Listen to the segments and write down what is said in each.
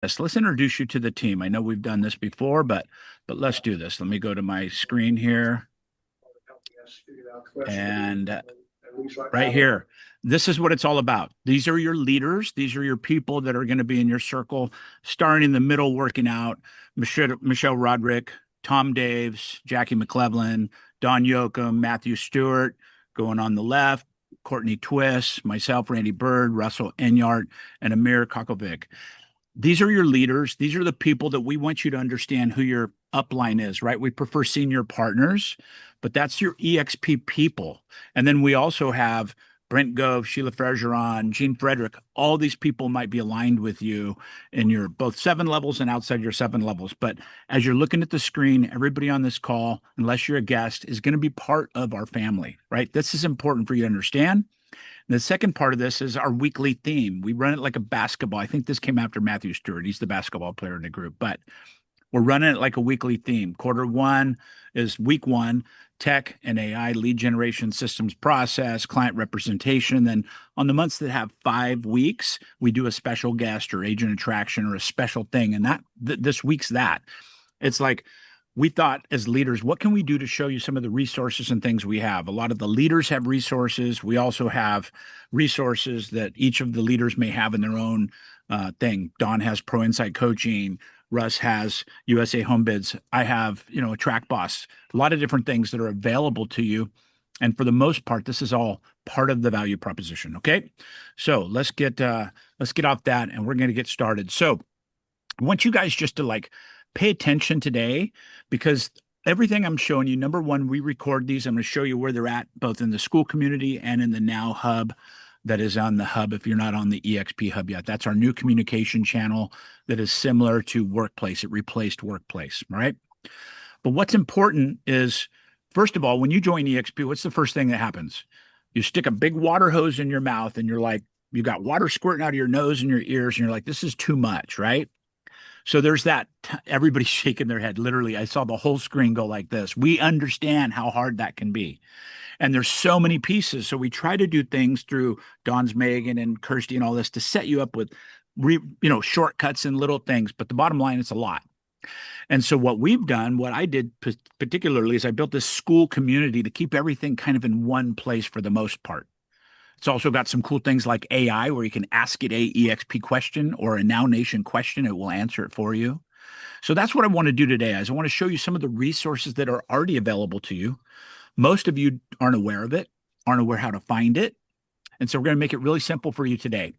Let's introduce you to the team. I know we've done this before, but let's do this. Let me go to my screen here and right here. This is what it's all about. These are your leaders. These are your people that are going to be in your circle, starting in the middle, working out. Michelle Roderick, Tom Daves, Jackie McClevlan, Don Yoakum, Matthew Stewart, going on the left, Courtney Twist, myself, Randy Bird, Russell Enyart, and Amir Kokovic. These are your leaders. These are the people that we want you to understand who your upline is, right? We prefer senior partners, but that's your EXP people. And then we also have Brent Gove, Sheila Fergeron, Gene Frederick. All these people might be aligned with you in your both 7 levels and outside your 7 levels. But as you're looking at the screen, everybody on this call, unless you're a guest, is going to be part of our family, right? This is important for you to understand. The second part of this is our weekly theme. We run it like a basketball. I think this came after Matthew Stewart. He's the basketball player in the group, but we're running it like a weekly theme. Quarter one is week one, tech and AI, lead generation, systems process, client representation. Then on the months that have 5 weeks, we do a special guest or agent attraction or a special thing. And this week's that. It's like we thought as leaders, what can we do to show you some of the resources and things we have? A lot of the leaders have resources. We also have resources that each of the leaders may have in their own thing. Don has Pro Insight Coaching. Russ has USA Home Bids. I have, a Track Boss, a lot of different things that are available to you. And for the most part, this is all part of the value proposition. Okay. So let's get off that and we're going to get started. So I want you guys just to pay attention today because everything I'm showing you, number one, we record these. I'm going to show you where they're at, both in the school community and in the Now Hub that is on the hub. If you're not on the EXP Hub yet, that's our new communication channel that is similar to Workplace. It replaced Workplace, all right? But what's important is, first of all, when you join EXP, what's the first thing that happens? You stick a big water hose in your mouth and you're like, you got water squirting out of your nose and your ears, and you're like, this is too much, right? So there's that. Everybody's shaking their head. Literally, I saw the whole screen go like this. We understand how hard that can be. And there's so many pieces. So we try to do things through Don's Megan and Kirsty and all this to set you up with, shortcuts and little things. But the bottom line, it's a lot. And so what we've done, what I did particularly is I built this school community to keep everything kind of in one place for the most part. It's also got some cool things like AI where you can ask it a EXP question or a Now Nation question. It will answer it for you. So that's what I want to do today is I want to show you some of the resources that are already available to you. Most of you aren't aware of it, aren't aware how to find it. And so we're going to make it really simple for you today.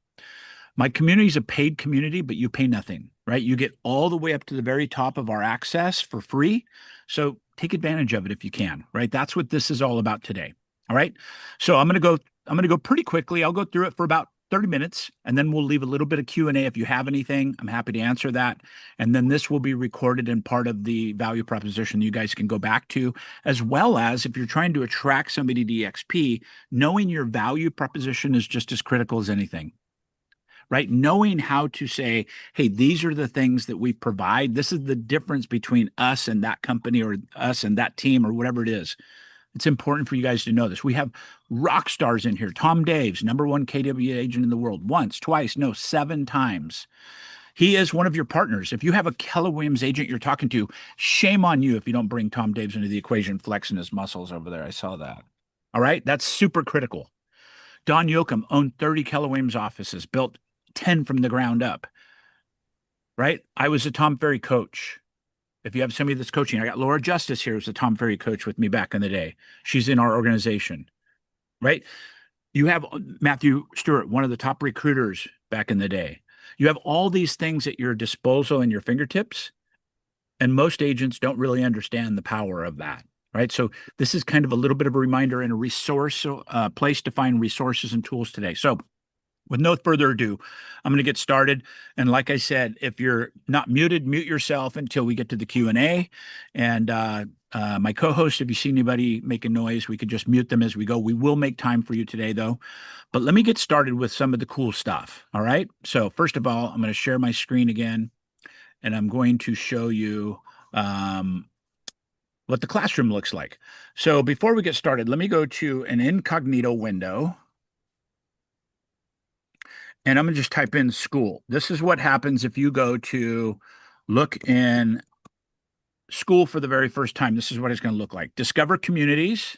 My community is a paid community, but you pay nothing, right? You get all the way up to the very top of our access for free. So take advantage of it if you can, right? That's what this is all about today. All right. So I'm going to go pretty quickly. I'll go through it for about 30 minutes, and then we'll leave a little bit of Q&A. If you have anything, I'm happy to answer that. And then this will be recorded and part of the value proposition you guys can go back to, as well as if you're trying to attract somebody to EXP, knowing your value proposition is just as critical as anything, right? Knowing how to say, hey, these are the things that we provide. This is the difference between us and that company or us and that team or whatever it is. It's important for you guys to know this. We have rock stars in here. Tom Daves, #1 KW agent in the world, once, twice, no, 7 times. He is one of your partners. If you have a Keller Williams agent you're talking to, shame on you if you don't bring Tom Daves into the equation, flexing his muscles over there. I saw that. All right, that's super critical. Don Yoakum owned 30 Keller Williams offices, built 10 from the ground up. Right? I was a Tom Ferry coach. If you have somebody that's coaching, I got Laura Justice here, who's a Tom Ferry coach with me back in the day. She's in our organization, right? You have Matthew Stewart, one of the top recruiters back in the day. You have all these things at your disposal and your fingertips, and most agents don't really understand the power of that, right? So this is kind of a little bit of a reminder and a resource place to find resources and tools today. So with no further ado, I'm going to get started. And like I said, if you're not muted, mute yourself until we get to the Q&A. And my co-host, if you see anybody making noise, we could just mute them as we go. We will make time for you today, though. But let me get started with some of the cool stuff. All right. So first of all, I'm going to share my screen again, and I'm going to show you what the classroom looks like. So before we get started, let me go to an incognito window. And I'm going to just type in school. This is what happens if you go to look in school for the very first time. This is what it's going to look like. Discover communities.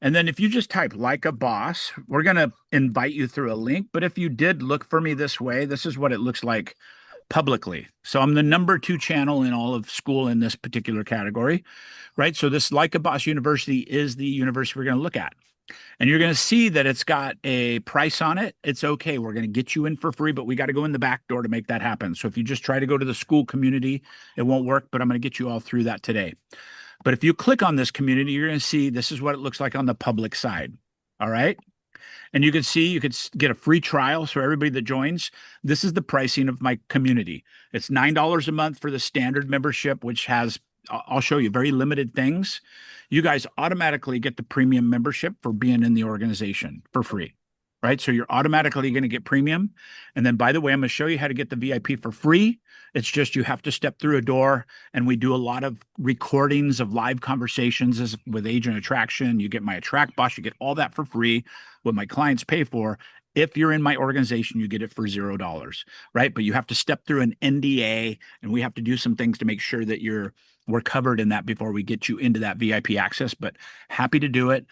And then if you just type like a boss, we're going to invite you through a link. But if you did look for me this way, this is what it looks like publicly. So I'm the number 2 channel in all of school in this particular category, right? So this Like a Boss University is the university we're going to look at. And you're going to see that it's got a price on it. It's okay. We're going to get you in for free, but we got to go in the back door to make that happen. So if you just try to go to the school community, it won't work, but I'm going to get you all through that today. But if you click on this community, you're going to see this is what it looks like on the public side. All right. And you can see you could get a free trial. So everybody that joins, this is the pricing of my community. It's $9 a month for the standard membership, which has, I'll show you, very limited things. You guys automatically get the premium membership for being in the organization for free, right? So you're automatically going to get premium. And then, by the way, I'm going to show you how to get the VIP for free. It's just you have to step through a door, and we do a lot of recordings of live conversations with Agent Attraction. You get my Attract Boss, you get all that for free, what my clients pay for. If you're in my organization, you get it for $0, right? But you have to step through an NDA, and we have to do some things to make sure that we're covered in that before we get you into that VIP access. But happy to do it.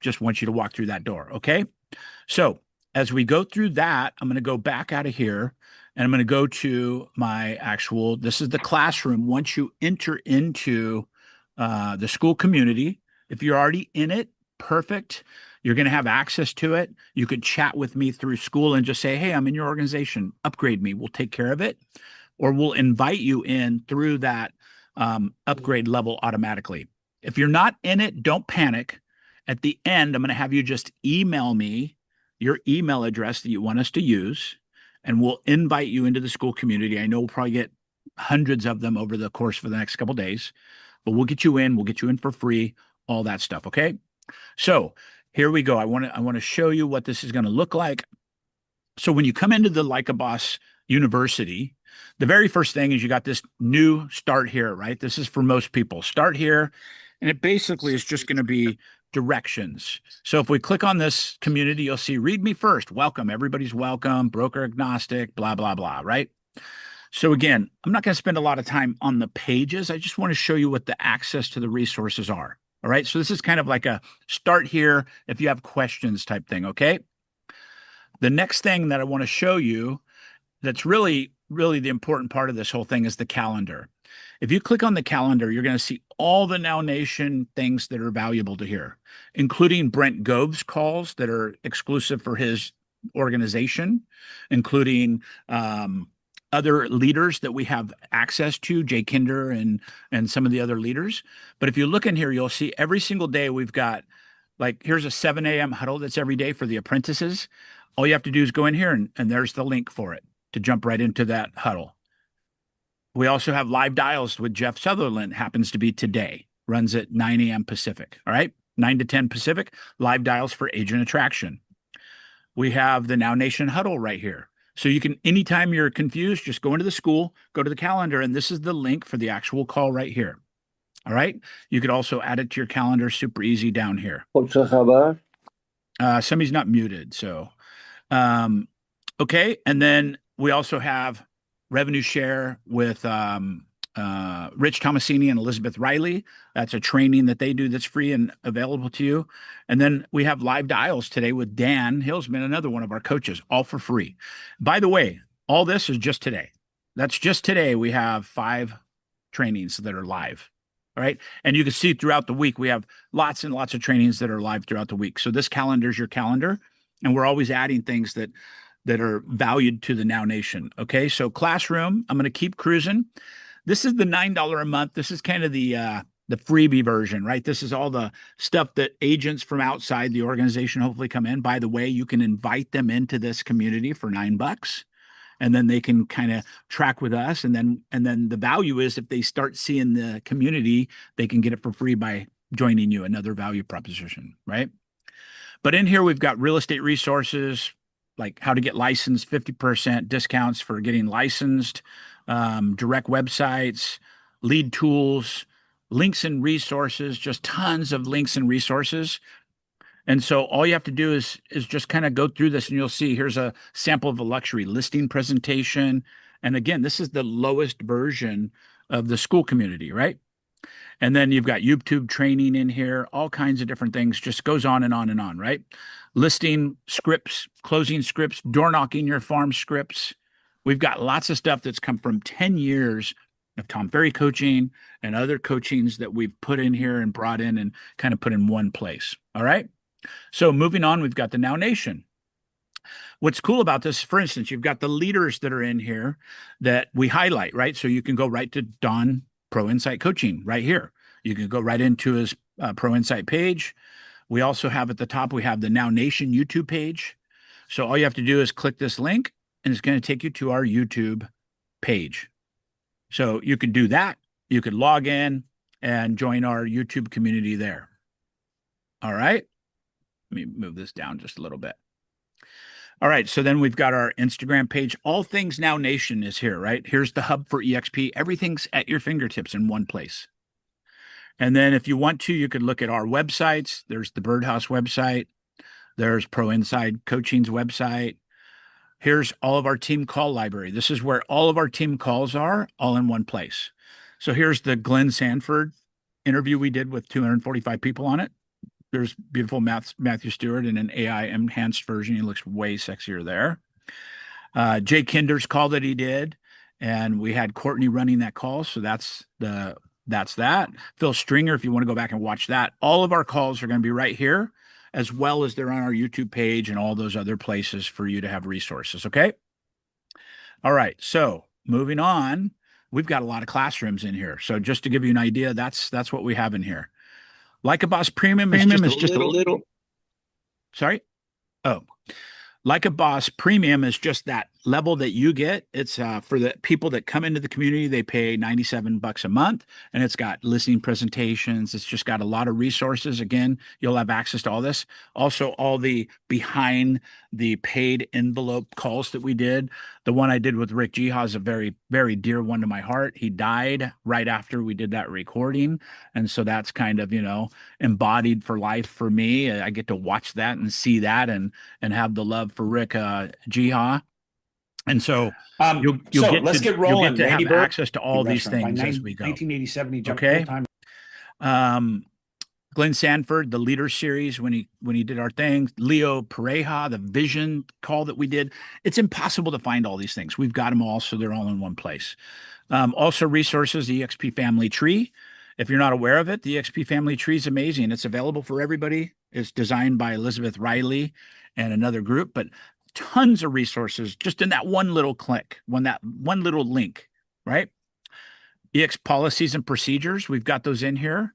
Just want you to walk through that door, okay? So as we go through that, I'm going to go back out of here, and I'm going to go to my actual, this is the classroom. Once you enter into the school community, if you're already in it, perfect. You're going to have access to it. You could chat with me through school and just say, hey, I'm in your organization. Upgrade me. We'll take care of it. Or we'll invite you in through that upgrade level automatically. If you're not in it, don't panic. At the end, I'm going to have you just email me your email address that you want us to use, and we'll invite you into the school community. I know we'll probably get hundreds of them over the course for the next couple of days, but we'll get you in. We'll get you in for free, all that stuff. Okay. So here we go. I want to show you what this is going to look like. So when you come into the Like a Boss University, the very first thing is you got this new start here, right? This is for most people. Start here, and it basically is just going to be directions. So if we click on this community, you'll see read me first. Welcome. Everybody's welcome. Broker agnostic, blah, blah, blah, right? So again, I'm not going to spend a lot of time on the pages. I just want to show you what the access to the resources are. All right. So this is kind of like a start here if you have questions type thing. Okay. The next thing that I want to show you that's really the important part of this whole thing is the calendar. If you click on the calendar, you're going to see all the Now Nation things that are valuable to hear, including Brent Gove's calls that are exclusive for his organization, including other leaders that we have access to, Jay Kinder and some of the other leaders. But if you look in here, you'll see every single day we've got, like, here's a 7 a.m. huddle that's every day for the apprentices. All you have to do is go in here and there's the link for it to jump right into that huddle. We also have live dials with Jeff Sutherland, happens to be today, runs at 9 a.m. Pacific. All right, 9 to 10 Pacific, live dials for Agent Attraction. We have the Now Nation huddle right here. So you can, anytime you're confused, just go into the school, go to the calendar, and this is the link for the actual call right here. All right. You could also add it to your calendar, super easy down here. Somebody's not muted. So, okay. And then we also have revenue share with Rich Tomasini and Elizabeth Riley. That's a training that they do that's free and available to you. And then we have live dials today with Dan Hillsman, another one of our coaches, all for free. By the way, all this is just today. That's just today. We have 5 trainings that are live. All right. And you can see throughout the week, we have lots and lots of trainings that are live throughout the week. So this calendar is your calendar, and we're always adding things that are valued to the Now Nation. Okay. So classroom, I'm going to keep cruising. This is the $9 a month. This is kind of the freebie version, right? This is all the stuff that agents from outside the organization hopefully come in. By the way, you can invite them into this community for $9, and then they can kind of track with us. And then the value is if they start seeing the community, they can get it for free by joining you, another value proposition, right? But in here, we've got real estate resources, like how to get licensed, 50% discounts for getting licensed, direct websites, lead tools, links and resources, just tons of links and resources. And so all you have to do is just kind of go through this and you'll see here's a sample of a luxury listing presentation. And again, this is the lowest version of the school community, right? And then you've got YouTube training in here, all kinds of different things, just goes on and on and on, right? Listing scripts, closing scripts, door knocking your farm scripts. We've got lots of stuff that's come from 10 years of Tom Ferry coaching and other coachings that we've put in here and brought in and kind of put in one place. All right. So moving on, we've got the Now Nation. What's cool about this, for instance, you've got the leaders that are in here that we highlight, right? So you can go right to Don Pro Insight Coaching right here. You can go right into his Pro Insight page. We also have at the top, we have the Now Nation YouTube page. So all you have to do is click this link and it's going to take you to our YouTube page. So you can do that. You could log in and join our YouTube community there. All right. Let me move this down just a little bit. All right. So then we've got our Instagram page. All Things Now Nation is here, right? Here's the hub for EXP. Everything's at your fingertips in one place. And then if you want to, you could look at our websites. There's the Birdhouse website. There's Pro Inside Coaching's website. Here's all of our team call library. This is where all of our team calls are all in one place. So here's the Glenn Sanford interview we did with 245 people on it. There's beautiful Matthew Stewart in an AI enhanced version. He looks way sexier there. Jay Kinder's call that he did, and we had Courtney running that call. So that's that. Phil Stringer, if you want to go back and watch that, all of our calls are going to be right here, as well as they're on our YouTube page and all those other places for you to have resources. Okay. All right. So moving on, we've got a lot of classrooms in here. So just to give you an idea, that's what we have in here. Like a Boss Premium is just a little. Sorry. Oh, Like a Boss Premium is just that level that you get. It's for the people that come into the community. They pay $97 a month, and it's got listening presentations. It's just got a lot of resources. Again, you'll have access to all this. Also, all the behind the paid envelope calls that we did. The one I did with Rick Jiha is a very, very dear one to my heart. He died right after we did that recording. And so that's kind of, embodied for life for me. I get to watch that and see that and have the love for Rick Jiha. And so let's get rolling. You'll get to have access to all these things as we go. 1987, he jumped full time. Glenn Sanford, the Leader Series, when he did our thing. Leo Pareja, the Vision call that we did. It's impossible to find all these things. We've got them all, so they're all in one place. Also resources, the EXP Family Tree. If you're not aware of it, the EXP Family Tree is amazing. It's available for everybody. It's designed by Elizabeth Riley and another group, but tons of resources just in that one little click, that one little link, right? EX Policies and Procedures, we've got those in here,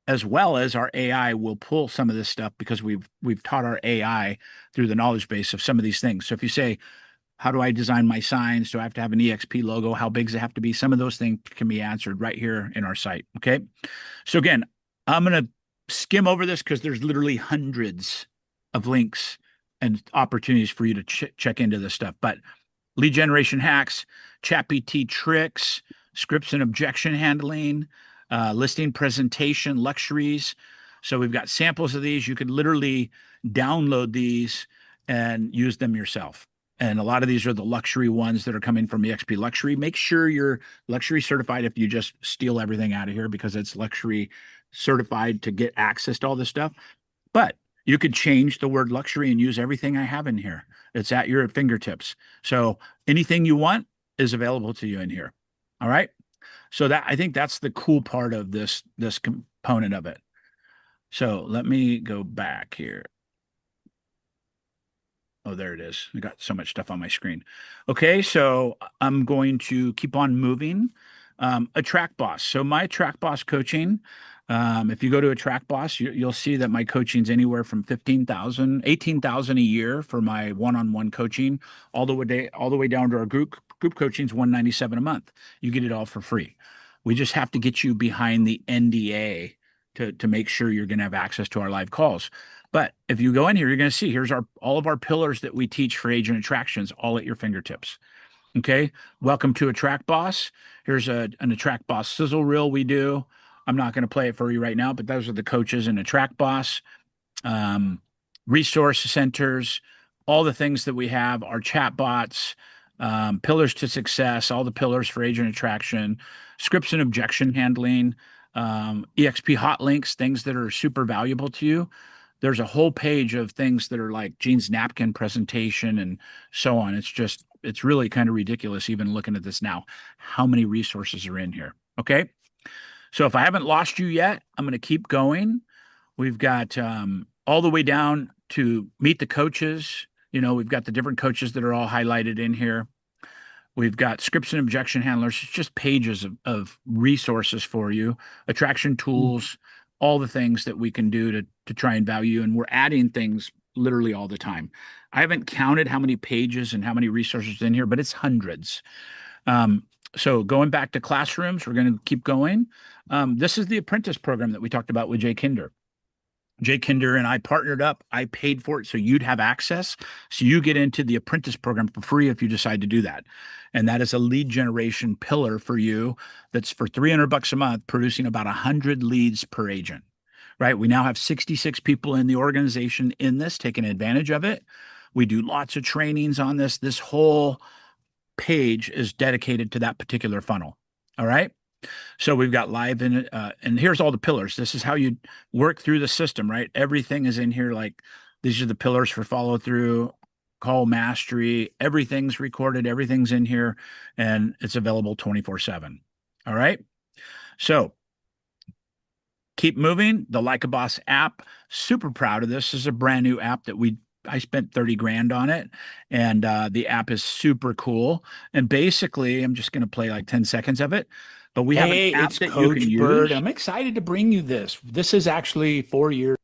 as well as our AI will pull some of this stuff because we've taught our AI through the knowledge base of some of these things. So if you say, how do I design my signs? Do I have to have an EXP logo? How big does it have to be? Some of those things can be answered right here in our site. Okay. So again, I'm going to skim over this because there's literally hundreds of links and opportunities for you to check into this stuff. But lead generation hacks, ChatGPT tricks, scripts and objection handling, listing presentation, luxuries. So we've got samples of these. You could literally download these and use them yourself. And a lot of these are the luxury ones that are coming from EXP Luxury. Make sure you're luxury certified if you just steal everything out of here because it's luxury certified to get access to all this stuff. But you could change the word luxury and use everything I have in here. It's at your fingertips. So anything you want is available to you in here. All right. So I think that's the cool part of this component of it. So let me go back here. Oh, there it is. I got so much stuff on my screen. Okay, so I'm going to keep on moving. Attract Boss. So my Attract Boss coaching, if you go to Attract Boss, you'll see that my coaching's anywhere from $15,000, $18,000 a year for my one-on-one coaching, all the way down to our group coaching's $197 a month. You get it all for free. We just have to get you behind the NDA to make sure you're going to have access to our live calls. But if you go in here, you're going to see here's all of our pillars that we teach for agent attractions, all at your fingertips. Okay. Welcome to Attract Boss. Here's an Attract Boss sizzle reel we do. I'm not going to play it for you right now, but those are the coaches in Attract Boss. um, resource centers, all the things that we have, our chat bots, pillars to success, all the pillars for agent attraction, scripts and objection handling, EXP hot links, things that are super valuable to you. There's a whole page of things that are like Gene's napkin presentation and so on. It's really kind of ridiculous even looking at this now, how many resources are in here. Okay. So if I haven't lost you yet, I'm going to keep going. We've got all the way down to meet the coaches. We've got the different coaches that are all highlighted in here. We've got scripts and objection handlers. It's just pages of resources for you, attraction tools, all the things that we can do to try and value. And we're adding things literally all the time. I haven't counted how many pages and how many resources in here, but it's hundreds. So going back to classrooms, we're going to keep going. This is the apprentice program that we talked about with Jay Kinder. Jay Kinder and I partnered up. I paid for it so you'd have access. So you get into the apprentice program for free if you decide to do that. And that is a lead generation pillar for you that's for $300 a month, producing about 100 leads per agent, right? We now have 66 people in the organization in this, taking advantage of it. We do lots of trainings on this. This whole page is dedicated to that particular funnel. All right. So we've got live in it, and here's all the pillars. This is how you work through the system, right? Everything is in here. Like these are the pillars for follow through, call mastery. Everything's recorded. Everything's in here, and it's available 24/7. All right. So keep moving. The Like a Boss app. Super proud of this. This is a brand new app that I spent 30 grand on it, and the app is super cool. And basically, I'm just going to play like 10 seconds of it. But we have an app that you can Bird. use. I'm excited to bring you this. This is actually 4 years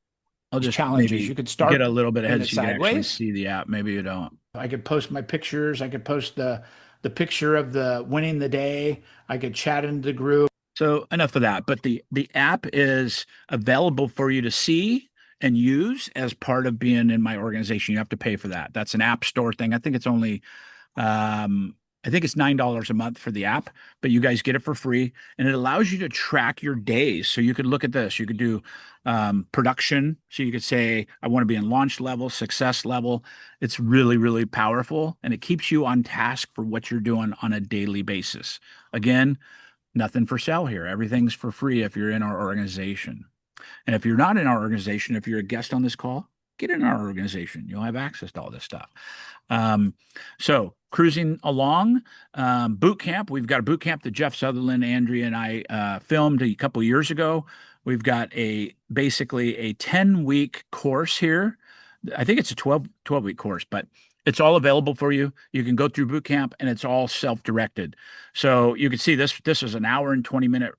I'll just challenges. You could start get a little bit ahead it so you can actually sideways. see the app. Maybe you don't. I could post my pictures. I could post the picture of the winning the day. I could chat into the group. So enough of that. But the app is available for you to see and use as part of being in my organization. You have to pay for that. That's an app store thing. I think it's only I think it's $9 a month for the app, but you guys get it for free, and it allows you to track your days. So you could look at this. You could do production. So you could say, I want to be in launch level, success level. It's really, really powerful, and it keeps you on task for what you're doing on a daily basis. Again, nothing for sale here. Everything's for free if you're in our organization. And if you're not in our organization, if you're a guest on this call, get in our organization. You'll have access to all this stuff. So cruising along, boot camp. We've got a boot camp that Jeff Sutherland, Andrea, and I filmed a couple years ago. We've got basically a 10-week course here. I think it's a 12-week course, but it's all available for you. You can go through boot camp, and it's all self-directed. So you can see this is an hour and 20-minute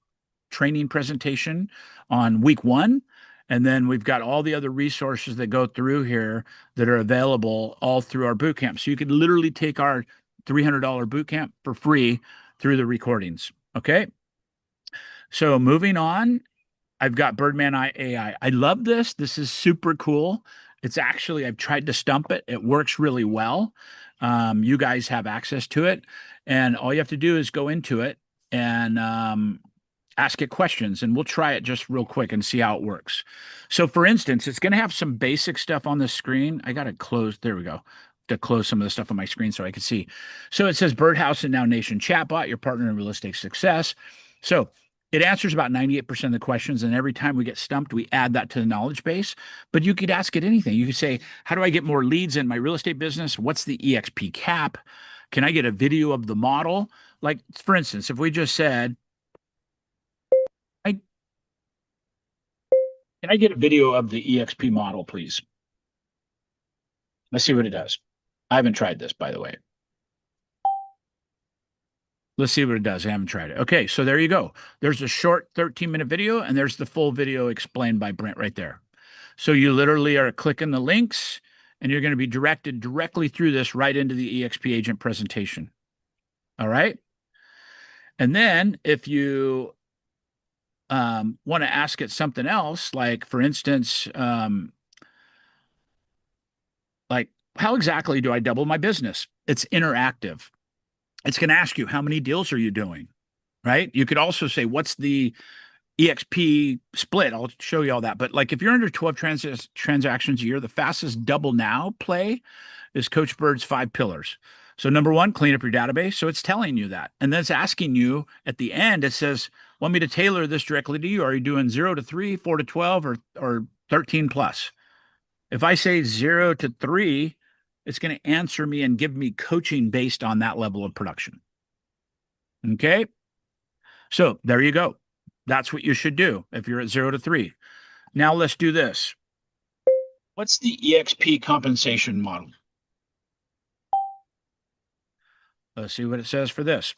training presentation on week 1. And then we've got all the other resources that go through here that are available all through our boot camp. So you could literally take our $300 boot camp for free through the recordings. Okay. So moving on, I've got Birdman AI. I love this. This is super cool. It's actually, I've tried to stump it. It works really well. You guys have access to it, and all you have to do is go into it and ask it questions, and we'll try it just real quick and see how it works. So for instance, it's going to have some basic stuff on the screen. I got to close. There we go. To close some of the stuff on my screen so I can see. So it says Birdhouse and Now Nation chatbot, your partner in real estate success. So it answers about 98% of the questions. And every time we get stumped, we add that to the knowledge base. But you could ask it anything. You could say, how do I get more leads in my real estate business? What's the EXP cap? Can I get a video of the model? Like, for instance, if we just said, can I get a video of the EXP model, please? Let's see what it does. I haven't tried this, by the way. Let's see what it does. I haven't tried it. Okay, so there you go. There's a short 13-minute video, and there's the full video explained by Brent right there. So you literally are clicking the links, and you're going to be directed directly through this right into the EXP agent presentation. All right? And then if you want to ask it something else, like for instance, like how exactly do I double my business? It's interactive. It's going to ask you, how many deals are you doing? Right? You could also say, what's the EXP split. I'll show you all that. But like if you're under 12 transactions a year, the fastest double now play is Coach Bird's 5 pillars. So number one, clean up your database. So it's telling you that. And then it's asking you at the end, it says, want me to tailor this directly to you? Are you doing 0 to 3, 4 to 12, or 13 plus? If I say 0 to 3, it's going to answer me and give me coaching based on that level of production. Okay. So there you go. That's what you should do if you're at 0 to 3. Now let's do this. What's the EXP compensation model? Let's see what it says for this.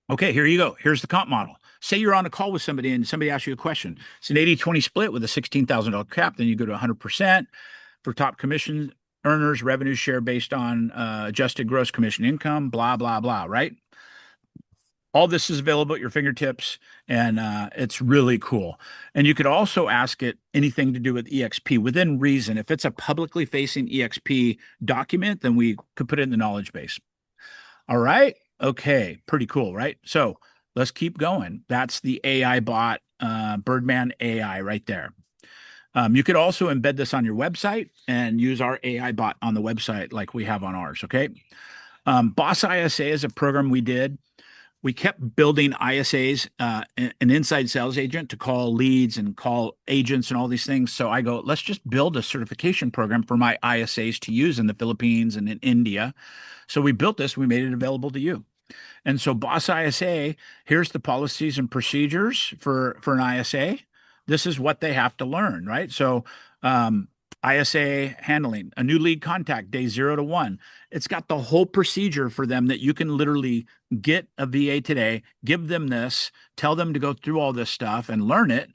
Okay, here you go. Here's the comp model. Say you're on a call with somebody and somebody asks you a question. It's an 80-20 split with a $16,000 cap. Then you go to 100% for top commission earners, revenue share based on adjusted gross commission income, blah, blah, blah, right? All this is available at your fingertips, and it's really cool. And you could also ask it anything to do with EXP within reason. If it's a publicly facing EXP document, then we could put it in the knowledge base. All right. Okay. Pretty cool, right? So let's keep going. That's the AI bot, Birdman AI right there. You could also embed this on your website and use our AI bot on the website like we have on ours. Okay. Boss ISA is a program we did. We kept building ISAs, an inside sales agent to call leads and call agents and all these things. So I go, let's just build a certification program for my ISAs to use in the Philippines and in India. So we built this, we made it available to you. And so Boss ISA, here's the policies and procedures for an ISA. This is what they have to learn, right? So ISA handling, a new lead contact, day 0 to 1. It's got the whole procedure for them that you can literally get a VA today, give them this, tell them to go through all this stuff and learn it.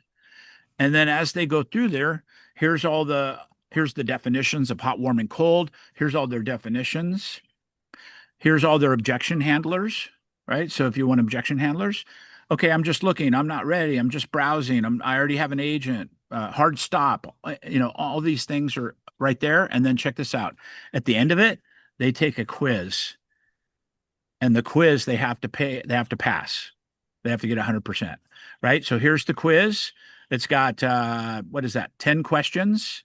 And then as they go through there, here's the definitions of hot, warm, and cold. Here's all their definitions. Here's all their objection handlers, right? So if you want objection handlers, okay, I'm just looking, I'm not ready, I'm just browsing, I already have an agent, hard stop, all these things are right there. And then check this out. At the end of it, they take a quiz, and the quiz they have to pass. They have to get 100%, right? So here's the quiz. It's got, what is that? 10 questions,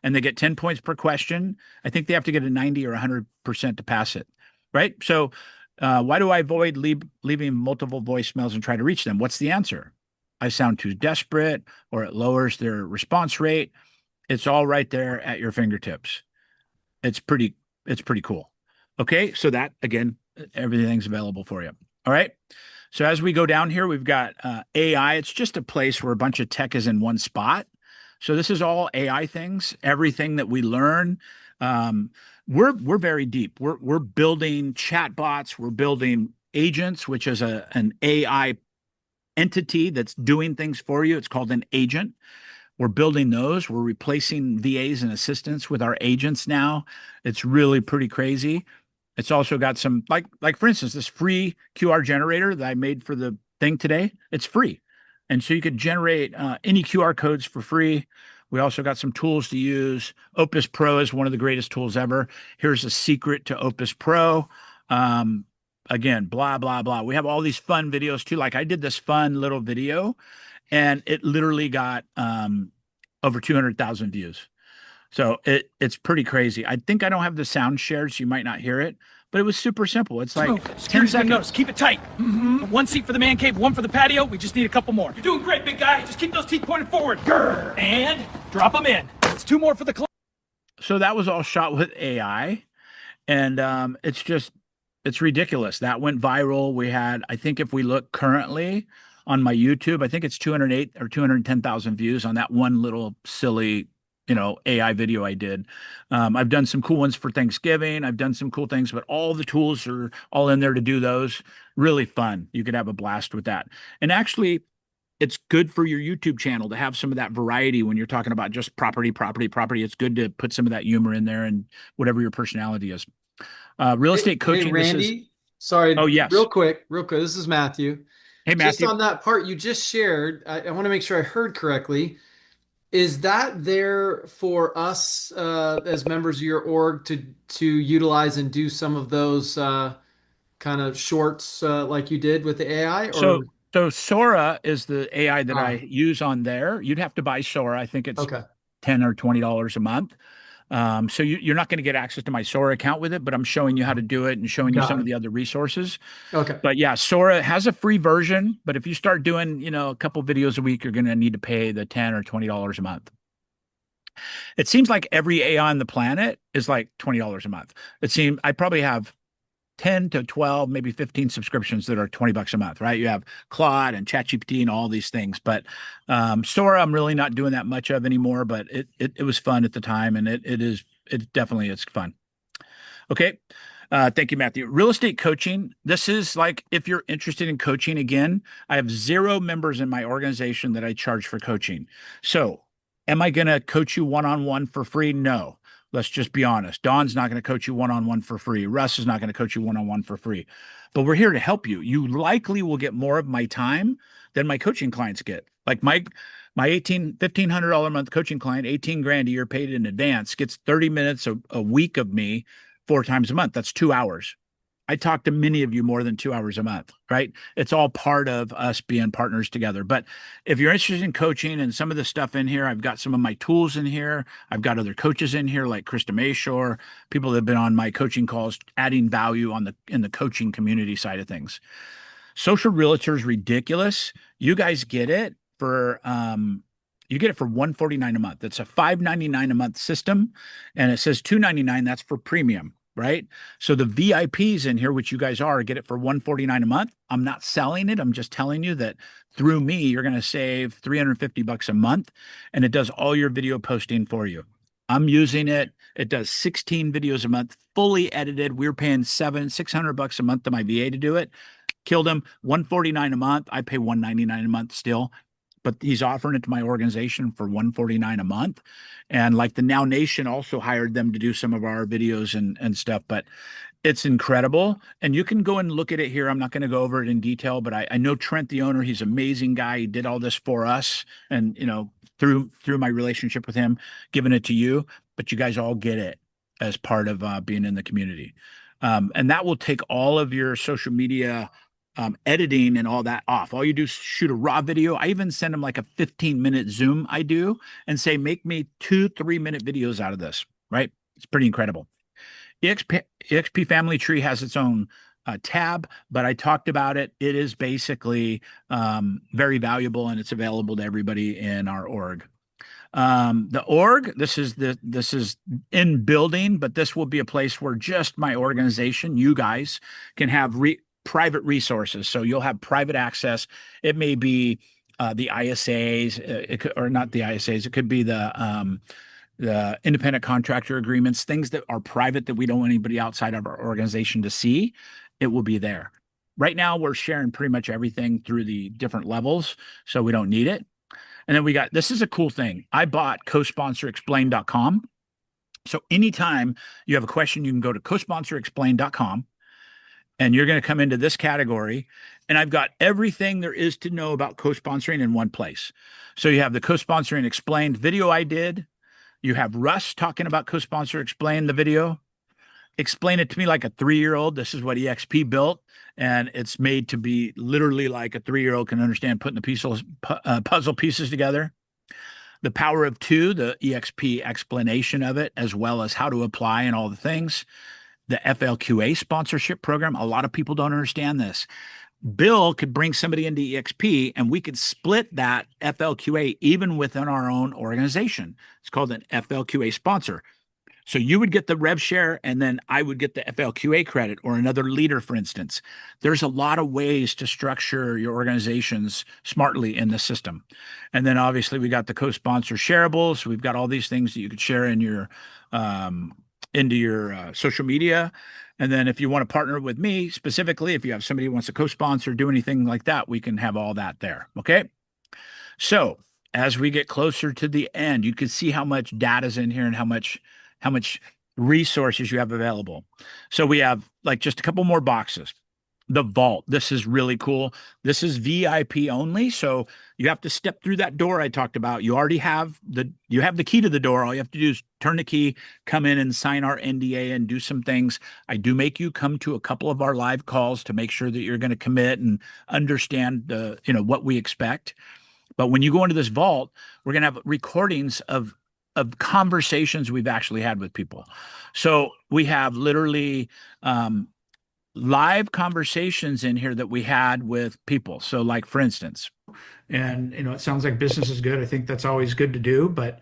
and they get 10 points per question. I think they have to get a 90 or 100% to pass it, right? So why do I avoid leaving multiple voicemails and try to reach them? What's the answer? I sound too desperate, or it lowers their response rate. It's all right there at your fingertips. It's pretty cool. Okay, so that again, everything's available for you. All right. So as we go down here, we've got AI. It's just a place where a bunch of tech is in one spot. So this is all AI things, everything that we learn. We're very deep. We're building chatbots. We're building agents, which is an AI entity that's doing things for you. It's called an agent. We're building those. We're replacing VAs and assistants with our agents now. It's really pretty crazy. It's also got some like for instance, this free QR generator that I made for the thing today. It's free, and so you could generate any QR codes for free. We also got some tools to use. Opus Pro is one of the greatest tools ever. Here's a secret to Opus Pro. Again, blah blah blah. We have all these fun videos too. Like I did this fun little video, and it literally got over 200,000 views. So it's pretty crazy. I think I don't have the sound shared, so you might not hear it, but it was super simple. It's like 10 seconds. Notice. Keep it tight. One seat for the man cave, one for the patio. We just need a couple more. You're doing great, big guy. Just keep those teeth pointed forward. Grr. And drop them in. It's 2 more for the club. So that was all shot with AI, and it's ridiculous. That went viral. We had, I think, if we look currently on my YouTube, I think it's 208 or 210,000 views on that one little silly AI video I did. I've done some cool ones for Thanksgiving. I've done some cool things, but all the tools are all in there to do those. Really fun. You could have a blast with that. And actually, it's good for your YouTube channel to have some of that variety when you're talking about just property. It's good to put some of that humor in there and whatever your personality is. Real estate coaching. Hey, Randy. Sorry. Oh, yes. Real quick. This is Matthew. Hey, Matthew. Just on that part you just shared, I want to make sure I heard correctly. Is that there for us as members of your org to utilize and do some of those kind of shorts like you did with the AI? Or So So Sora is the AI that I Ah, use on there. You'd have to buy Sora. I think it's okay. 10 or $20 a month. So you're not going to get access to my Sora account with it, but I'm showing you how to do it and showing you Got some of it. the other resources. Okay. But yeah, Sora has a free version, but if you start doing, a couple videos a week, you're going to need to pay the 10 or $20 a month. It seems like every AI on the planet is like $20 a month. It seems I probably have 10 to 12, maybe 15 subscriptions that are 20 bucks a month, right? You have Claude and ChatGPT and all these things. But Sora, I'm really not doing that much of anymore, but it was fun at the time, and it definitely is fun. Okay. Thank you, Matthew. Real estate coaching. This is like if you're interested in coaching again, I have 0 members in my organization that I charge for coaching. So, am I going to coach you one-on-one for free? No. Let's just be honest. Don's not going to coach you one-on-one for free. Russ is not going to coach you one-on-one for free. But we're here to help you. You likely will get more of my time than my coaching clients get. Like my $1,500 a month coaching client, 18 grand a year paid in advance, gets 30 minutes a week of me 4 times a month. That's 2 hours. I talk to many of you more than 2 hours a month, right? It's all part of us being partners together. But if you're interested in coaching and some of the stuff in here, I've got some of my tools in here. I've got other coaches in here like Krista Mayshore, people that have been on my coaching calls, adding value in the coaching community side of things. Social realtor is ridiculous. You guys get it for you get it for $149 a month. It's a $599 a month system, and it says $299. That's for premium, right? So the VIPs in here, which you guys are, get it for $149 a month. I'm not selling it. I'm just telling you that through me, you're going to save $350 a month, and it does all your video posting for you. I'm using it. It does 16 videos a month, fully edited. We're paying $600 a month to my VA to do it. Killed him. $149 a month. I pay $199 a month still, but he's offering it to my organization for $149 a month. And like the Now Nation also hired them to do some of our videos and stuff, but it's incredible. And you can go and look at it here. I'm not going to go over it in detail, but I know Trent, the owner. He's an amazing guy. He did all this for us, and through my relationship with him, giving it to you. But you guys all get it as part of being in the community, and that will take all of your social media editing and all that off. All you do is shoot a raw video. I even send them like a 15-minute Zoom I do and say, make me 2 3-minute videos out of this, right? It's pretty incredible. EXP Family Tree has its own tab, but I talked about it. It is basically very valuable, and it's available to everybody in our org. The org, this is in building, but this will be a place where just my organization, you guys, can have private resources. So you'll have private access. It may be the ISAs, or not the ISAs. It could be the independent contractor agreements, things that are private that we don't want anybody outside of our organization to see. It will be there. Right now, we're sharing pretty much everything through the different levels, so we don't need it. And then this is a cool thing. I bought co-sponsorexplain.com. So anytime you have a question, you can go to co-sponsorexplain.com. And you're going to come into this category, and I've got everything there is to know about co-sponsoring in one place. So you have the co-sponsoring explained video I did. You have Russ talking about co-sponsor explain the video. Explain it to me like a 3-year-old. This is what EXP built, and it's made to be literally like a 3-year-old can understand putting the puzzle pieces together. The Power of Two, the EXP explanation of it, as well as how to apply and all the things. The FLQA sponsorship program. A lot of people don't understand this. Bill could bring somebody into EXP, and we could split that FLQA even within our own organization. It's called an FLQA sponsor. So you would get the rev share, and then I would get the FLQA credit, or another leader, for instance. There's a lot of ways to structure your organizations smartly in the system. And then obviously we got the co-sponsor shareables. We've got all these things that you could share in your into your social media. And then if you want to partner with me specifically, if you have somebody who wants to co-sponsor, do anything like that, we can have all that there. Okay. So as we get closer to the end, you can see how much data is in here and how much resources you have available. So we have like just a couple more boxes. the vault. This is really cool. This is VIP only, so you have to step through that door I talked about. You already have the key to the door. All you have to do is turn the key, come in and sign our NDA and do some things. I do make you come to a couple of our live calls to make sure that you're going to commit and understand what we expect. But when you go into this vault, we're going to have recordings of conversations we've actually had with people. So we have literally live conversations in here that we had with people. So, like, for instance, And it sounds like business is good. I think that's always good to do. But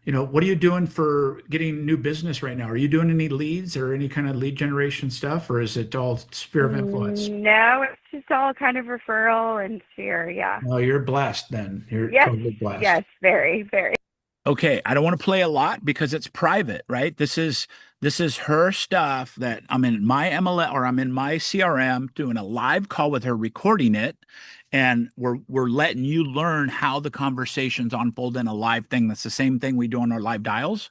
what are you doing for getting new business right now? Are you doing any leads or any kind of lead generation stuff, or is it all sphere of influence? No, it's just all kind of referral and share. Yeah. No, you're blessed then. You're Yes. totally blessed. Yes. Very, very. okay, I don't want to play a lot because it's private, right? This is her stuff that I'm in my MLM or I'm in my CRM doing a live call with her, recording it, and we're letting you learn how the conversations unfold in a live thing. That's the same thing we do on our live dials.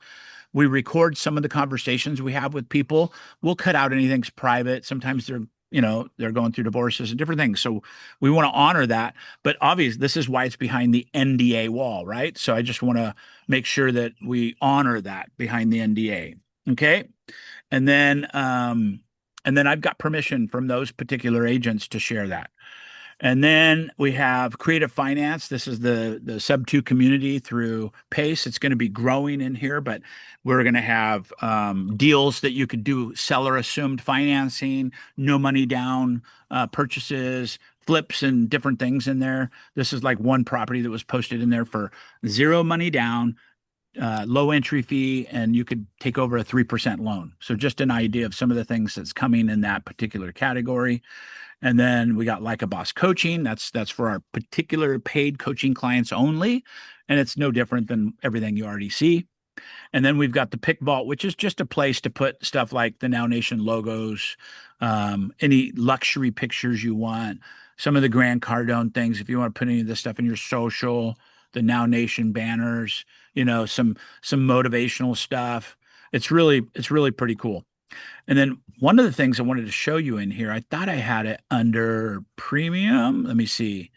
We record some of the conversations we have with people. We'll cut out anything's private. Sometimes they're going through divorces and different things. So we want to honor that. But obviously, this is why it's behind the NDA wall, right? So I just want to make sure that we honor that behind the NDA. Okay. And then I've got permission from those particular agents to share that. And then we have creative finance. This is the sub 2 community through Pace. It's going to be growing in here, but we're going to have deals that you could do, seller assumed financing, no money down purchases, flips, and different things in there. This is like one property that was posted in there for zero money down, low entry fee, and you could take over a 3% loan. So just an idea of some of the things that's coming in that particular category. And then we got Like a Boss coaching. That's for our particular paid coaching clients only. And it's no different than everything you already see. And then we've got the Pick Vault, which is just a place to put stuff like the Now Nation logos, any luxury pictures you want, some of the Grant Cardone things. If you want to put any of this stuff in your social, the Now Nation banners, some motivational stuff. It's really pretty cool. And then one of the things I wanted to show you in here, I thought I had it under premium. Let me see.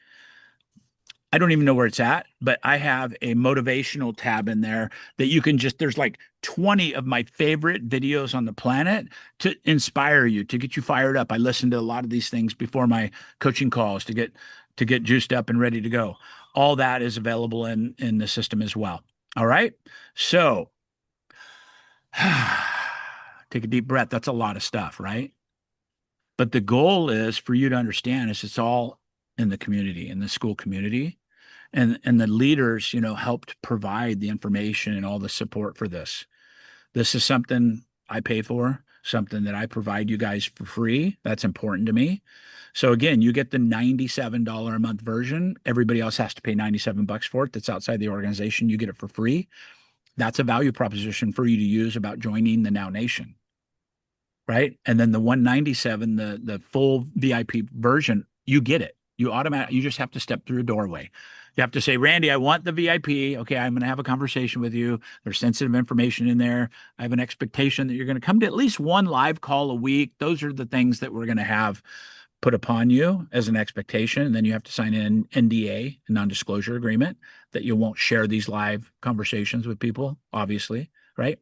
I don't even know where it's at, but I have a motivational tab in there that you can there's like 20 of my favorite videos on the planet to inspire you, to get you fired up. I listen to a lot of these things before my coaching calls to get juiced up and ready to go. All that is available in the system as well. All right. So take a deep breath. That's a lot of stuff, right? But the goal is for you to understand is it's all in the community, in the school community. And the leaders, helped provide the information and all the support for this. This is something I pay for, something that I provide you guys for free. That's important to me. So again, you get the $97 a month version. Everybody else has to pay $97 for it. That's outside the organization. You get it for free. That's a value proposition for you to use about joining the Now Nation. Right. And then the 197, the full VIP version, you get it. You just have to step through a doorway. You have to say, Randy, I want the VIP. Okay, I'm going to have a conversation with you. There's sensitive information in there. I have an expectation that you're going to come to at least one live call a week. Those are the things that we're going to have put upon you as an expectation. And then you have to sign an NDA, a non-disclosure agreement, that you won't share these live conversations with people, obviously, right?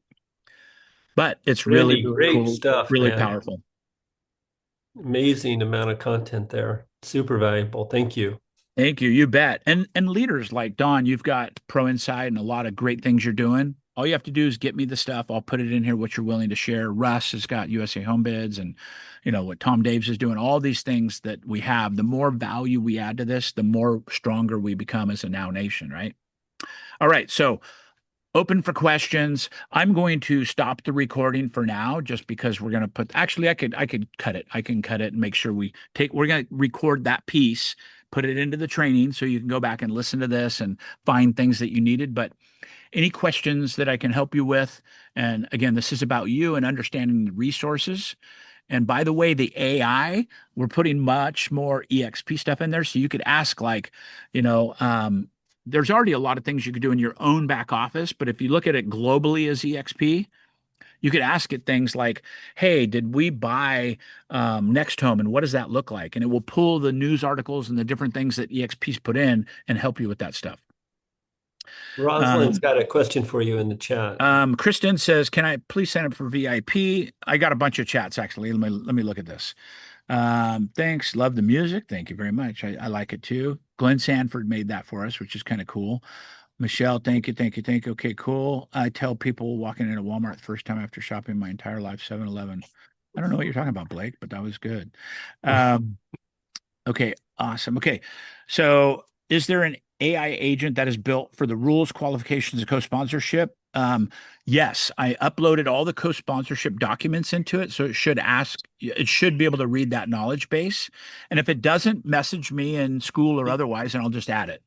But it's really Great cool, stuff, really man. powerful. Amazing amount of content there. Super valuable. Thank you. Thank you. You bet. And leaders like Don, you've got Pro Insight and a lot of great things you're doing. All you have to do is get me the stuff. I'll put it in here, what you're willing to share. Russ has got USA Home Bids and, what Tom Daves is doing. All these things that we have, the more value we add to this, the more stronger we become as a Now Nation, right? All right. So open for questions. I'm going to stop the recording for now, just because we're going to actually, I could cut it. I can cut it and make sure we're going to record that piece, put it into the training so you can go back and listen to this and find things that you needed. But any questions that I can help you with? And again, this is about you and understanding the resources. And by the way, the AI, we're putting much more EXP stuff in there. So you could ask there's already a lot of things you could do in your own back office, but if you look at it globally as EXP, You could ask it things like, hey, did we buy Next Home and what does that look like? And it will pull the news articles and the different things that EXP's put in and help you with that stuff. Rosalind's got a question for you in the chat. Kristen says, can I please sign up for VIP? I got a bunch of chats actually. Let me look at this. Thanks. Love the music. Thank you very much. I like it too. Glenn Sanford made that for us, which is kind of cool. Michelle, thank you, thank you, thank you. Okay, cool. I tell people walking into Walmart the first time after shopping my entire life, 7-Eleven. I don't know what you're talking about, Blake, but that was good. Okay, awesome. Okay, so is there an AI agent that is built for the rules, qualifications, and co-sponsorship? Yes, I uploaded all the co-sponsorship documents into it, so it should be able to read that knowledge base. And if it doesn't, message me in school or otherwise, and I'll just add it.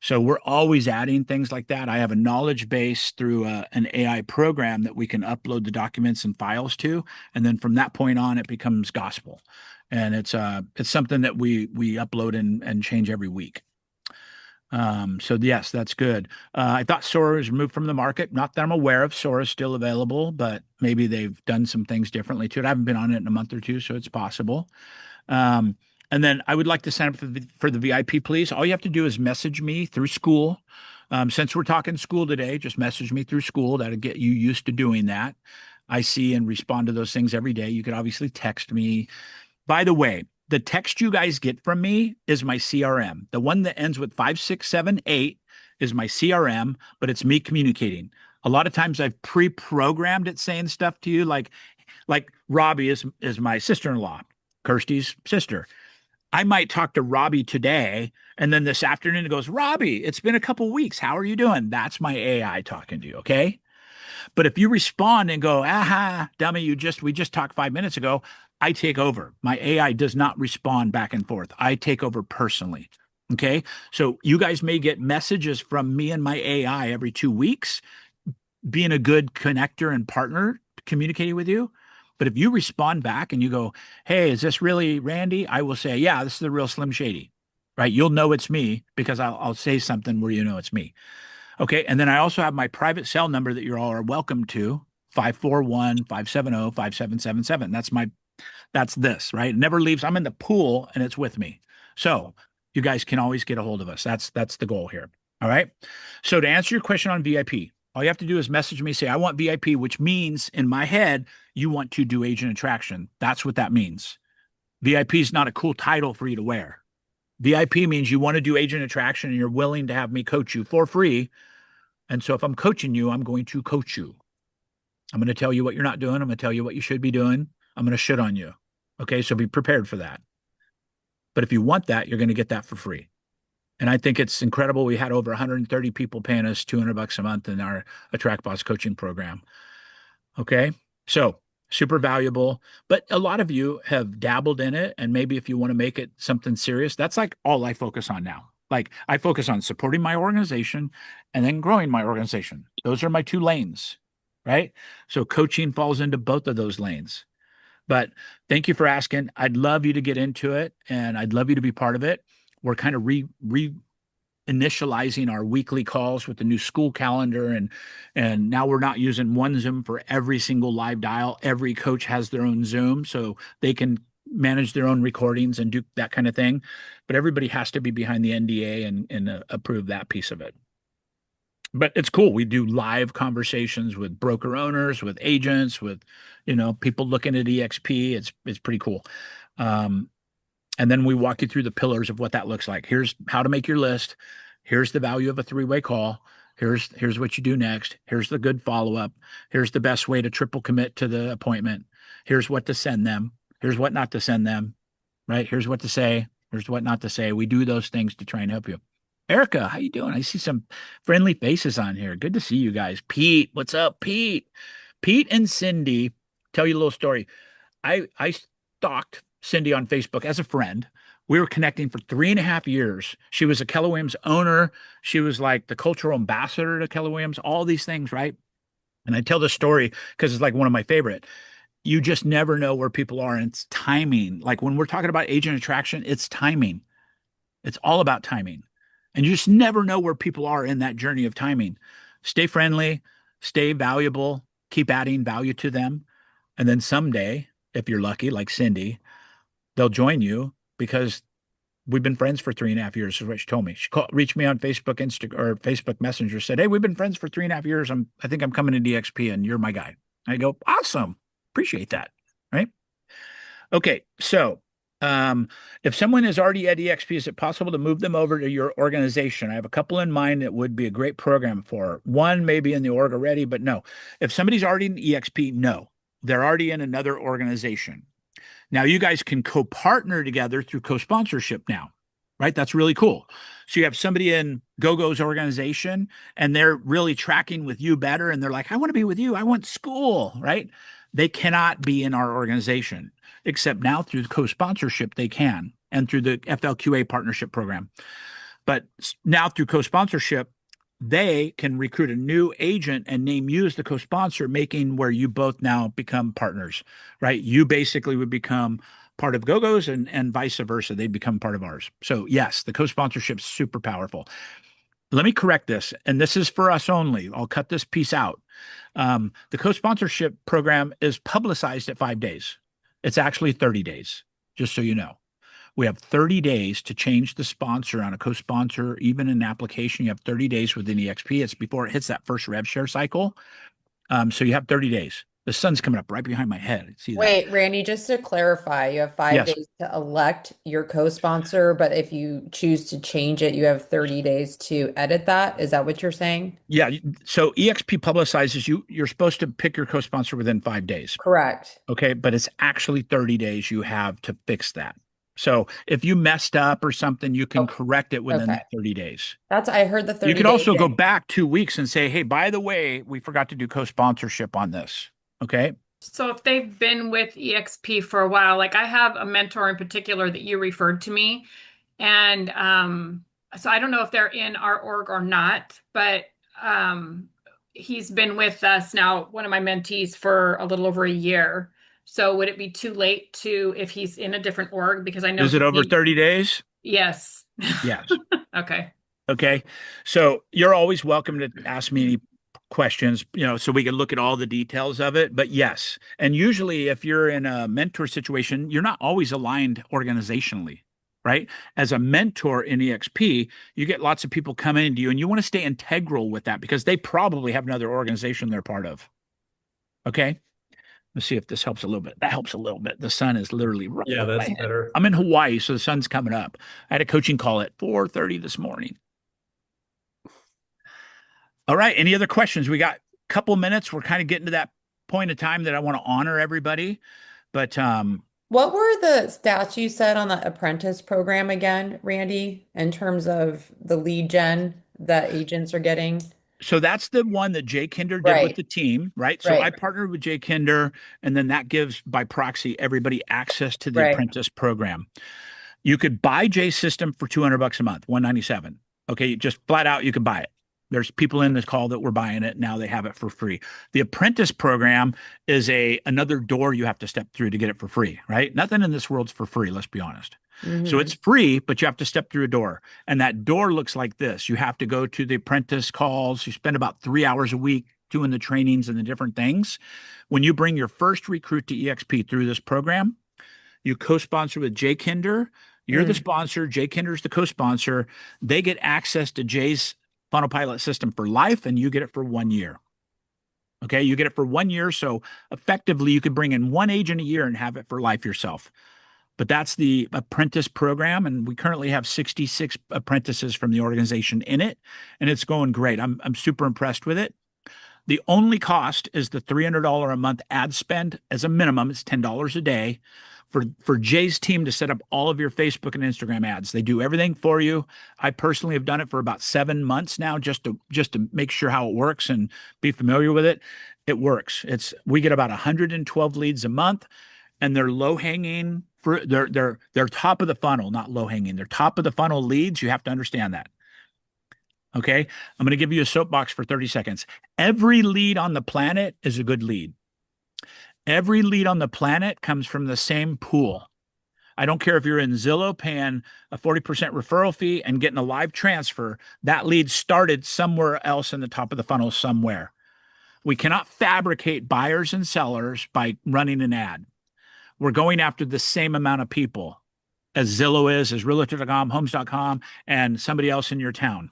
So we're always adding things like that. I have a knowledge base through an AI program that we can upload the documents and files to, and then from that point on, it becomes gospel. And it's something that we upload and change every week. So yes, that's good. I thought Sora was removed from the market. Not that I'm aware of. Sora is still available, but maybe they've done some things differently to it. I haven't been on it in a month or two, so it's possible. And then I would like to sign up for the VIP, please. All you have to do is message me through school. Since we're talking school today, just message me through school. That'll get you used to doing that. I see and respond to those things every day. You could obviously text me. By the way, the text you guys get from me is my CRM. The one that ends with 5678 is my CRM, but it's me communicating. A lot of times I've pre-programmed it saying stuff to you, like Robbie is my sister-in-law, Kirsty's sister. I might talk to Robbie today, and then this afternoon it goes, Robbie, it's been a couple weeks. How are you doing? That's my AI talking to you, okay? But if you respond and go, aha, dummy, we just talked 5 minutes ago, I take over. My AI does not respond back and forth. I take over personally. Okay. So you guys may get messages from me and my AI every 2 weeks, being a good connector and partner communicating with you. But if you respond back and you go, hey, is this really Randy? I will say, yeah, this is the real Slim Shady, right? You'll know it's me because I'll say something where you know it's me. Okay. And then I also have my private cell number that you all are welcome to, 541-570-5777. That's this, right? It never leaves. I'm in the pool and it's with me. So you guys can always get a hold of us. That's the goal here. All right. So to answer your question on VIP, all you have to do is message me, say, I want VIP, which means in my head, you want to do agent attraction. That's what that means. VIP is not a cool title for you to wear. VIP means you want to do agent attraction and you're willing to have me coach you for free. And so if I'm coaching you, I'm going to coach you. I'm going to tell you what you're not doing. I'm going to tell you what you should be doing. I'm going to shit on you. Okay. So be prepared for that. But if you want that, you're going to get that for free. And I think it's incredible. We had over 130 people paying us $200 a month in our Attract Boss coaching program. Okay. So super valuable, but a lot of you have dabbled in it. And maybe if you want to make it something serious, that's like all I focus on now. Like I focus on supporting my organization and then growing my organization. Those are my 2 lanes, right? So coaching falls into both of those lanes. But thank you for asking. I'd love you to get into it and I'd love you to be part of it. We're kind of initializing our weekly calls with the new school calendar. And now we're not using one Zoom for every single live dial. Every coach has their own Zoom, so they can manage their own recordings and do that kind of thing. But everybody has to be behind the NDA and approve that piece of it. But it's cool. We do live conversations with broker owners, with agents, with, people looking at EXP. It's pretty cool. And then we walk you through the pillars of what that looks like. Here's how to make your list. Here's the value of a 3-way call. Here's what you do next. Here's the good follow-up. Here's the best way to triple commit to the appointment. Here's what to send them. Here's what not to send them, right? Here's what to say. Here's what not to say. We do those things to try and help you. Erica, how you doing? I see some friendly faces on here. Good to see you guys. Pete, what's up, Pete? Pete and Cindy, tell you a little story. I stalked Cindy on Facebook as a friend. We were connecting for 3.5 years. She was a Keller Williams owner. She was like the cultural ambassador to Keller Williams, all these things, right? And I tell this story because it's like one of my favorite. You just never know where people are, and it's timing. Like when we're talking about agent attraction, it's timing. It's all about timing. And you just never know where people are in that journey of timing. Stay friendly, stay valuable, keep adding value to them. And then someday, if you're lucky, like Cindy, they'll join you because we've been friends for 3.5 years, is what she told me. She reached me on Facebook, or Facebook Messenger, said, "Hey, we've been friends for 3.5 years. I think I'm coming to DXP and you're my guy." I go, "Awesome. Appreciate that." Right. Okay. So, if someone is already at EXP, is it possible to move them over to your organization? I have a couple in mind that would be a great program for. One may be in the org already, but no. If somebody's already in EXP, no. They're already in another organization. Now you guys can co-partner together through co-sponsorship now, right? That's really cool. So you have somebody in GoGo's organization and they're really tracking with you better. And they're like, "I want to be with you. I want school," right? They cannot be in our organization, except now through the co-sponsorship, they can, and through the FLQA partnership program. But now through co-sponsorship, they can recruit a new agent and name you as the co-sponsor, making where you both now become partners, right? You basically would become part of GoGo's and vice versa. They'd become part of ours. So yes, the co-sponsorship's super powerful. Let me correct this, and this is for us only. I'll cut this piece out. The co-sponsorship program is publicized at 5 days. It's actually 30 days, just so you know. We have 30 days to change the sponsor on a co-sponsor, even an application. You have 30 days within EXP. It's before it hits that first rev share cycle. So you have 30 days. The sun's coming up right behind my head. See that? Wait, Randy, just to clarify, you have 5 Yes. days to elect your co-sponsor, but if you choose to change it, you have 30 days to edit that. Is that what you're saying? Yeah. So EXP publicizes you're supposed to pick your co-sponsor within 5 days. Correct. Okay. But it's actually 30 days you have to fix that. So if you messed up or something, you can correct it within that 30 days. I heard the 30 You could day also go thing. back 2 weeks and say, "Hey, by the way, we forgot to do co-sponsorship on this." Okay. So if they've been with EXP for a while, like I have a mentor in particular that you referred to me, and so I don't know if they're in our org or not, but he's been with us now, one of my mentees, for a little over a year. So would it be too late if he's in a different org? Because I know. Is it over 30 days? Yes. Yes. Okay. Okay. So you're always welcome to ask me any questions, so we can look at all the details of it. But yes. And usually if you're in a mentor situation, you're not always aligned organizationally, right? As a mentor in EXP, you get lots of people coming into you and you want to stay integral with that because they probably have another organization they're part of. Okay. Let's see if this helps a little bit. That helps a little bit. The sun is literally right. Yeah, that's better. I'm in Hawaii, so the sun's coming up. I had a coaching call at 4:30 this morning. All right. Any other questions? We got a couple minutes. We're kind of getting to that point of time that I want to honor everybody. But What were the stats you said on the apprentice program again, Randy, in terms of the lead gen that agents are getting? so that's the one that Jay Kinder did with the team, right? So I partnered with Jay Kinder, and then that gives by proxy everybody access to the apprentice program. You could buy Jay's system for $200 a month, $197. Okay, just flat out, you can buy it. There's people in this call that were buying it. Now they have it for free. The apprentice program is another door you have to step through to get it for free, right? Nothing in this world's for free, let's be honest. So it's free, but you have to step through a door. And that door looks like this. You have to go to the apprentice calls. You spend about 3 hours a week doing the trainings and the different things. When you bring your first recruit to EXP through this program, you co-sponsor with Jay Kinder. You're the sponsor. Jay Kinder's the co-sponsor. They get access to Jay's Funnel Pilot system for life, and you get it for 1 year. Okay, you get it for 1 year. So effectively, you could bring in one agent a year and have it for life yourself. But that's the apprentice program, and we currently have 66 apprentices from the organization in it, and it's going great. I'm super impressed with it. The only cost is the $300 a month ad spend as a minimum. It's $10 a day for Jay's team to set up all of your Facebook and Instagram ads. They do everything for you. I personally have done it for about 7 months now, just to make sure how it works and be familiar with it. It works. We get about 112 leads a month, and they're low hanging. They're top of the funnel, not low hanging. They're top of the funnel leads. You have to understand that. Okay. I'm going to give you a soapbox for 30 seconds. Every lead on the planet is a good lead. Every lead on the planet comes from the same pool. I don't care if you're in Zillow paying a 40% referral fee and getting a live transfer. That lead started somewhere else in the top of the funnel somewhere. We cannot fabricate buyers and sellers by running an ad. We're going after the same amount of people as Zillow is, as Realtor.com, Homes.com, and somebody else in your town.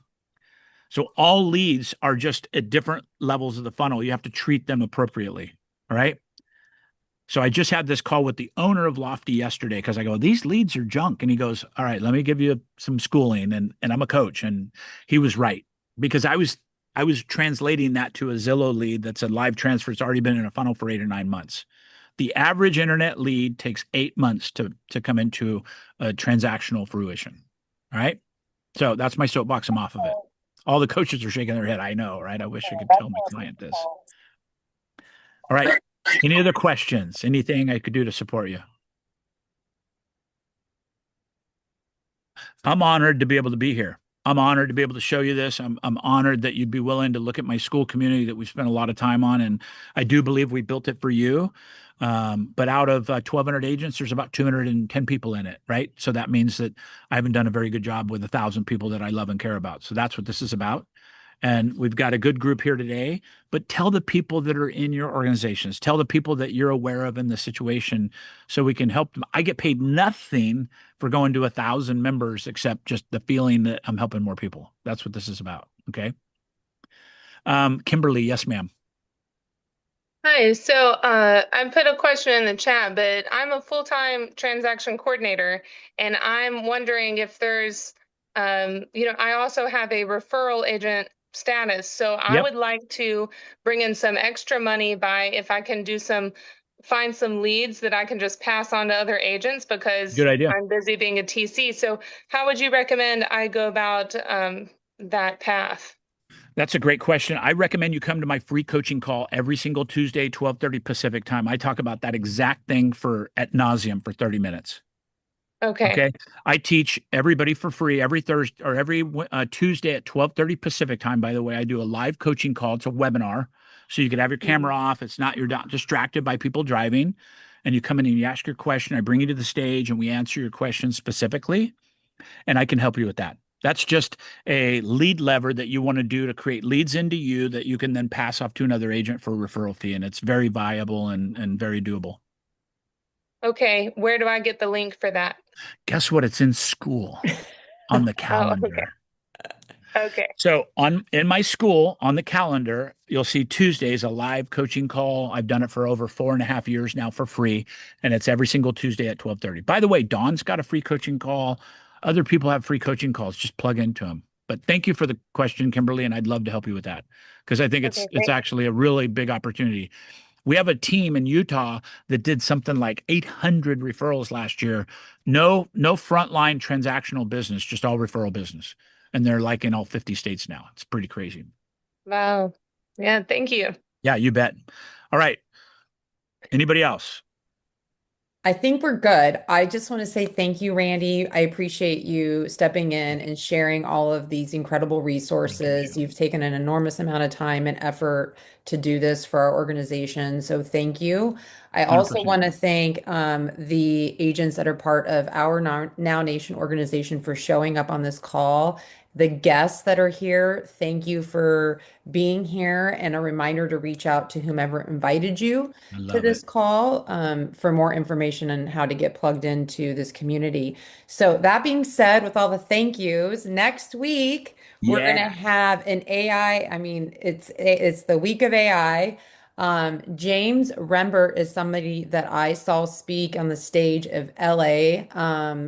So all leads are just at different levels of the funnel. You have to treat them appropriately. All right. So I just had this call with the owner of Lofty yesterday because I go, these leads are junk. And he goes, all right, let me give you some schooling. And I'm a coach. And he was right because I was translating that to a Zillow lead that's a live transfer. It's already been in a funnel for 8 or 9 months. The average internet lead takes 8 months to come into a transactional fruition. All right. So that's my soapbox. I'm off of it. All the coaches are shaking their head. I know, right? I wish I could tell my client this. All right. Any other questions? Anything I could do to support you? I'm honored to be able to be here. I'm honored to be able to show you this. I'm honored that you'd be willing to look at my school community that we spent a lot of time on. And I do believe we built it for you. But out of 1,200 agents, there's about 210 people in it, right? So that means that I haven't done a very good job with 1,000 people that I love and care about. So that's what this is about. And we've got a good group here today, but tell the people that are in your organizations, tell the people that you're aware of in the situation so we can help them. I get paid nothing for going to 1,000 members except just the feeling that I'm helping more people. That's what this is about. Okay. Kimberly, yes, ma'am. Hi, so I put a question in the chat, but I'm a full-time transaction coordinator, and I'm wondering if there's, I also have a referral agent status, so I Yep. would like to bring in some extra money by if I can find some leads that I can just pass on to other agents because Good idea. I'm busy being a TC. So how would you recommend I go about that path? That's a great question. I recommend you come to my free coaching call every single Tuesday, 12:30 Pacific time. I talk about that exact thing for ad nauseum for 30 minutes. Okay. Okay. I teach everybody for free every Thursday or every Tuesday at 12:30 Pacific time. By the way, I do a live coaching call. It's a webinar. So you could have your camera off. It's not, you're not distracted by people driving. And you come in and you ask your question. I bring you to the stage and we answer your question specifically. And I can help you with that. That's just a lead lever that you want to do to create leads into you that you can then pass off to another agent for a referral fee. And it's very viable and very doable. Okay, where do I get the link for that? Guess what? It's in school on the calendar. Okay. So in my school on the calendar, you'll see Tuesdays, a live coaching call. I've done it for over 4.5 years now for free. And it's every single Tuesday at 12:30. By the way, Dawn's got a free coaching call. Other people have free coaching calls. Just plug into them. But thank you for the question, Kimberly, and I'd love to help you with that because I think it's actually a really big opportunity. We have a team in Utah that did something like 800 referrals last year. No frontline transactional business, just all referral business. And they're like in all 50 states now. It's pretty crazy. Wow. Yeah, thank you. Yeah, you bet. All right. Anybody else? I think we're good. I just want to say thank you, Randy. I appreciate you stepping in and sharing all of these incredible resources. You've taken an enormous amount of time and effort to do this for our organization. So thank you. I also 100%. want to thank the agents that are part of our Now Nation organization for showing up on this call. The guests that are here, thank you for being here, and a reminder to reach out to whomever invited you I to love this it. call for more information on how to get plugged into this community. So that being said, with all the thank yous, next week we're going to Yeah. have an AI. I mean, it's the week of AI. James Rembert is somebody that I saw speak on the stage of LA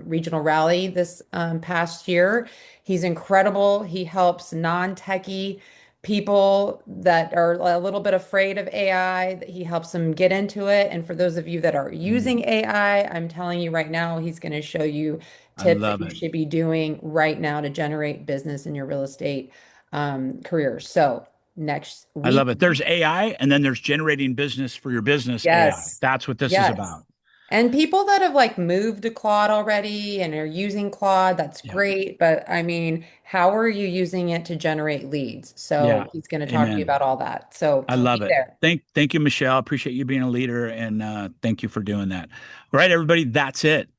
Regional Rally this past year. He's incredible. He helps non-techie people that are a little bit afraid of AI, that he helps them get into it. And for those of you that are using AI, I'm telling you right now, he's going to show you I tips that love you it. should be doing right now to generate business in your real estate career. So next I love week, it. There's AI and then there's generating business for your business AI. yes, That's what this is yes. about. And people that have like moved to Claude already and are using Claude, that's Yeah. great. But I mean, how are you using it to generate leads? So Yeah. he's going to talk to you Amen. about all that. So I be love it. there. Thank you, Michelle. Appreciate you being a leader and thank you for doing that. All right, everybody, that's it.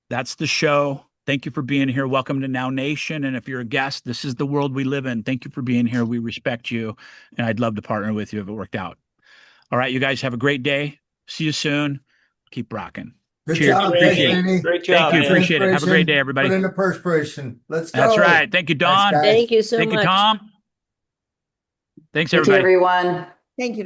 That's the show. Thank you for being here. Welcome to Now Nation. And if you're a guest, this is the world we live in. Thank you for being here. We respect you. And I'd love to partner with you if it worked out. All right, you guys have a great day. See you soon. Keep rocking. Good Cheers. job, Appreciate it. Danny. Great job. Thank you. man. Appreciate it. Have a great day, everybody. Put in the perspiration. Let's go. That's right. Thank you, Dawn. Thanks, guys. Thank you so Thank you, much. Tom. Thanks, Thank you, everybody. everyone. Thank you.